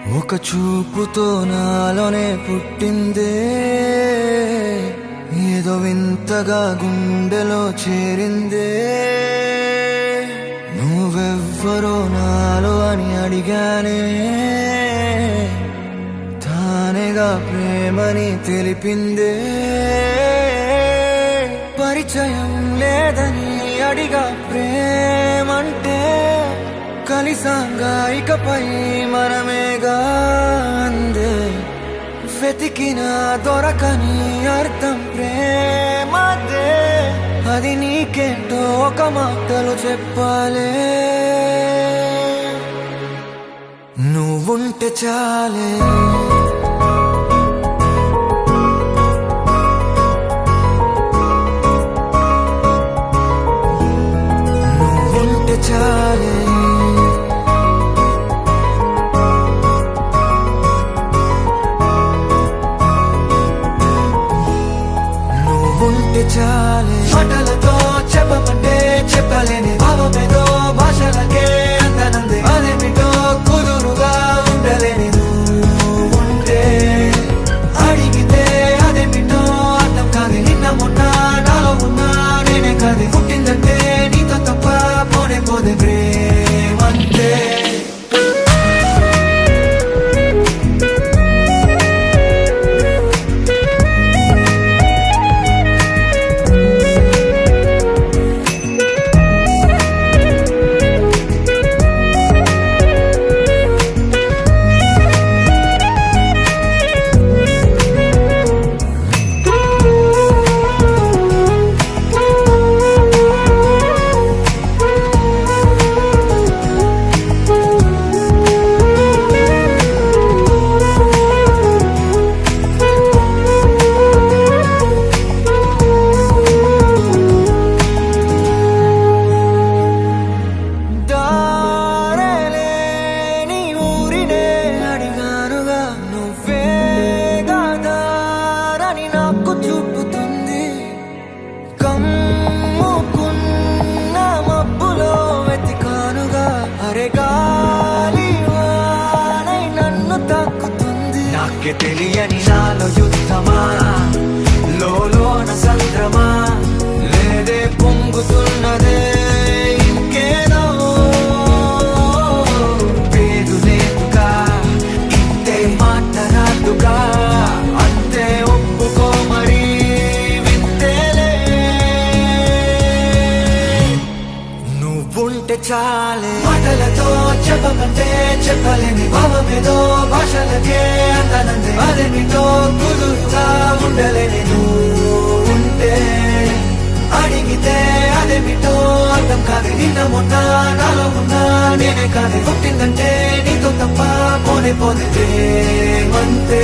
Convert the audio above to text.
ఒక చూపుతో నాలోనే పుట్టిందే, ఏదో వింతగా గుండెలో చేరిందే. నువ్వెవ్వరో నాలో అని అడిగానే, తానేగా ప్రేమని తెలిపిందే. పరిచయం లేదని అడిగా ప్రేమంటే, కలిసాంగా ఇకపై మనమేగా అందే. వెతికిన దొరకని అర్థం ప్రేమదే, అది నీకేంటో ఒక మాటలు చెప్పాలే. నువ్వుంటే చాలే, నువ్వుంటే చాలే, నువ్వుంటే చాలే. మాటలతో చెప్పమంటే చెప్పలేని భావమేదో భాషలకే అందనందే. అదేమిటో కుదురుగా ఉండలేని నువ్వుంటే, అడిగితే అదేమిటో అర్థం కాదు. నిన్న మొన్న నాలో ఉన్నా నేనే కాదు. పుట్టిందంటే నీతో తప్ప పోనే పోదే ప్రేమంతే. నాకే తెలియని నాలో యుద్ధమా, లోన సంద్రమా, లేదే పొంగుతున్నదే ఇంకేదో. పేరు లేదుగా ఇంతే మాట్లాడుగా, అంతే ఒప్పుకో మరి వింతేలే. నువ్వుంటే చాలే, మాటలతో చెప్పమంటే చెప్పలేని భావమేదో భాషలకే అందనందే. అదేమిటో కుదురుగా ఉండలేని నువ్వుంటే, అడిగితే అదేమిటో అర్థం కాదు. నిన్న మొన్న నాలో ఉన్నా నేనే కాదు. పుట్టిందంటే నీతో తప్ప పోనే పోదే ప్రేమంతే.